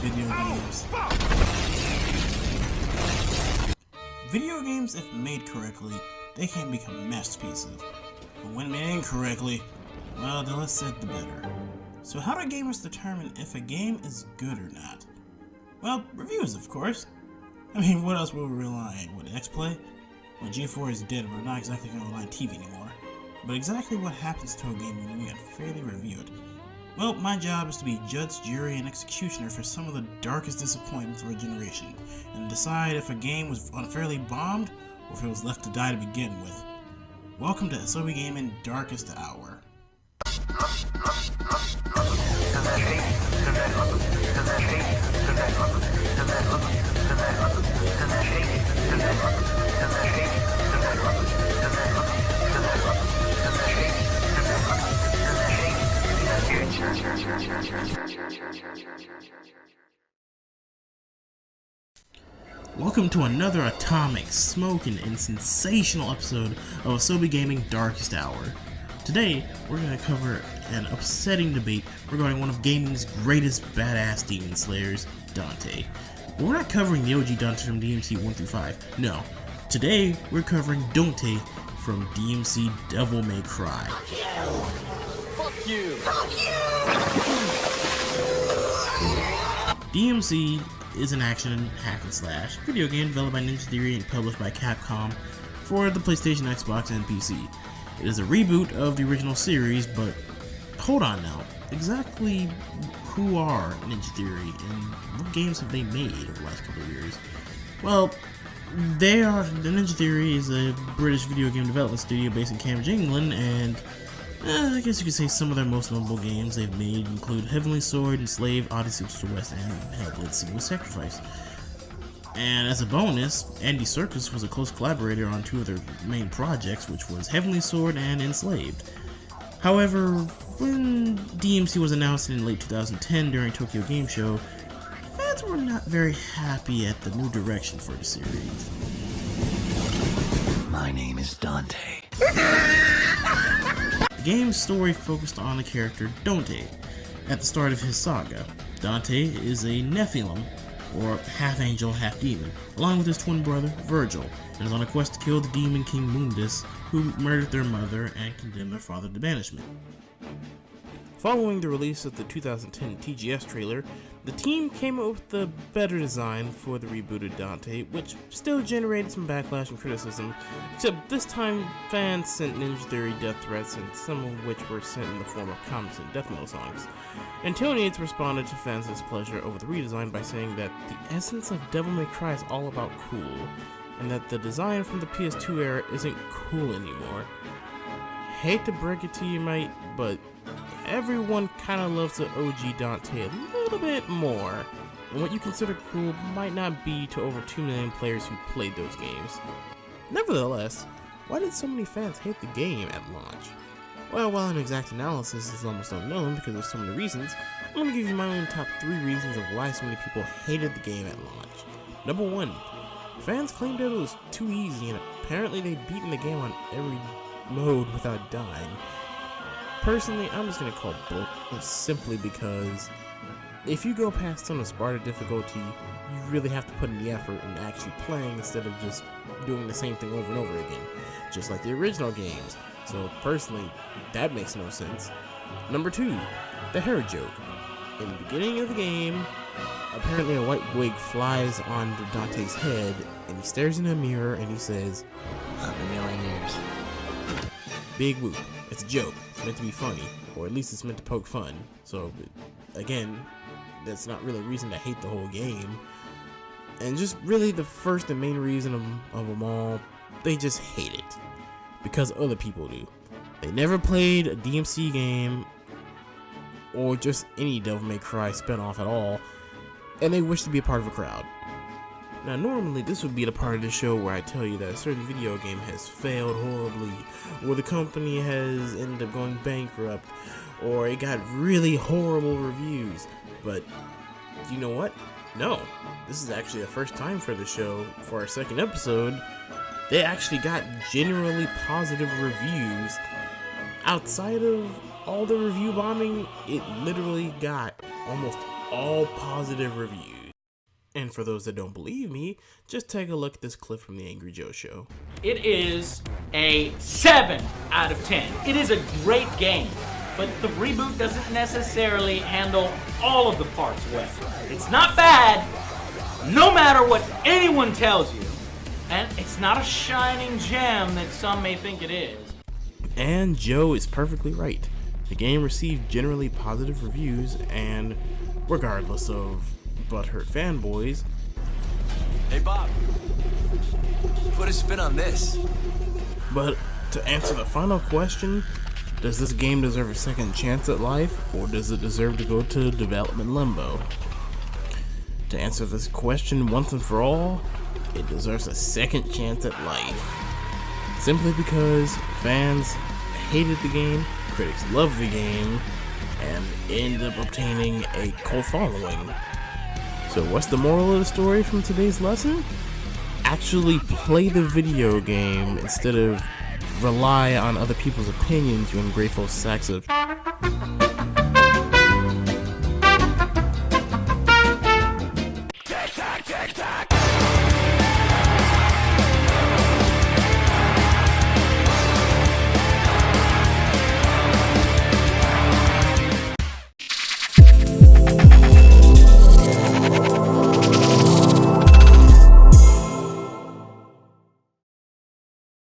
video games. Video games, if made correctly, they can become masterpieces. But when made incorrectly, well, the less said the better. So how do gamers determine if a game is good or not? Well, reviews, of course. I mean, what else will we rely on? Would XPlay? Well, G4 is dead, we're not exactly going to rely on TV anymore. But exactly what happens to a game when we unfairly review it? Well, my job is to be judge, jury, and executioner for some of the darkest disappointments of our generation, and decide if a game was unfairly bombed, or if it was left to die to begin with. Welcome to Asobi Gaming Darkest Hour. Welcome to another atomic, smoking, and sensational episode of Asobi Gaming Darkest Hour. Today, we're going to cover an upsetting debate regarding one of gaming's greatest badass demon slayers, Dante. But we're not covering the OG Dante from DMC 1 through 5. No. Today, we're covering Dante from DMC Devil May Cry. Fuck you! Fuck you! DMC is an action hack and slash video game developed by Ninja Theory and published by Capcom for the PlayStation, Xbox, and PC. It is a reboot of the original series, but hold on now. Exactly who are Ninja Theory and what games have they made over the last couple of years? Well, the Ninja Theory is a British video game development studio based in Cambridge, England, and I guess you could say some of their most notable games they've made include Heavenly Sword, Enslaved, Odyssey to the West, and Hellblade: Senua's Sacrifice. And as a bonus, Andy Serkis was a close collaborator on two of their main projects, which was Heavenly Sword and Enslaved. However, when DMC was announced in late 2010 during Tokyo Game Show, fans were not very happy at the new direction for the series. My name is Dante. The game's story focused on the character Dante. At the start of his saga, Dante is a Nephilim, or half-angel, half-demon, along with his twin brother, Virgil, and is on a quest to kill the demon king Mundus, who murdered their mother and condemned their father to banishment. Following the release of the 2010 TGS trailer, the team came up with a better design for the rebooted Dante, which still generated some backlash and criticism, except this time fans sent Ninja Theory death threats, and some of which were sent in the form of comments and death metal songs. And Tony responded to fans' displeasure over the redesign by saying that the essence of Devil May Cry is all about cool, and that the design from the PS2 era isn't cool anymore. Hate to break it to you, mate, but everyone kinda loves the OG Dante a little bit more, and what you consider cool might not be to over 2 million players who played those games. Nevertheless, why did so many fans hate the game at launch? Well, while an exact analysis is almost unknown because of so many reasons, I'm going to give you my own top 3 reasons of why so many people hated the game at launch. Number 1, fans claimed that it was too easy, and apparently they'd beaten the game on every mode without dying. Personally, I'm just going to call bullshit simply because if you go past on a Sparta difficulty, you really have to put in the effort in actually playing instead of just doing the same thing over and over again, just like the original games. So personally, that makes no sense. Number 2, the hair joke. In the beginning of the game, apparently a white wig flies onto Dante's head, and he stares in a mirror and he says, "I'm a million years." Big whoop. It's a joke. It's meant to be funny, or at least it's meant to poke fun. So, again, that's not really a reason to hate the whole game. And just really the first and main reason of them all, they just hate it. Because other people do. They never played a DMC game, or just any Devil May Cry spinoff at all, and they wish to be a part of a crowd. Now normally this would be the part of the show where I tell you that a certain video game has failed horribly, or the company has ended up going bankrupt, or it got really horrible reviews. But you know what? No, this is actually the first time for the show, for our second episode, they actually got generally positive reviews. Outside of all the review bombing, it literally got almost all positive reviews. And for those that don't believe me, just take a look at this clip from the Angry Joe show. It is a 7 out of 10. It is a great game, but the reboot doesn't necessarily handle all of the parts well. It's not bad, no matter what anyone tells you, and it's not a shining gem that some may think it is. And Joe is perfectly right. The game received generally positive reviews, and regardless of butthurt fanboys. Hey Bob, put a spin on this. But to answer the final question, does this game deserve a second chance at life, or does it deserve to go to development limbo? To answer this question once and for all, it deserves a second chance at life. Simply because fans hated the game, critics loved the game, and ended up obtaining a cult following. So what's the moral of the story from today's lesson? Actually play the video game instead of rely on other people's opinions, you ungrateful sacks of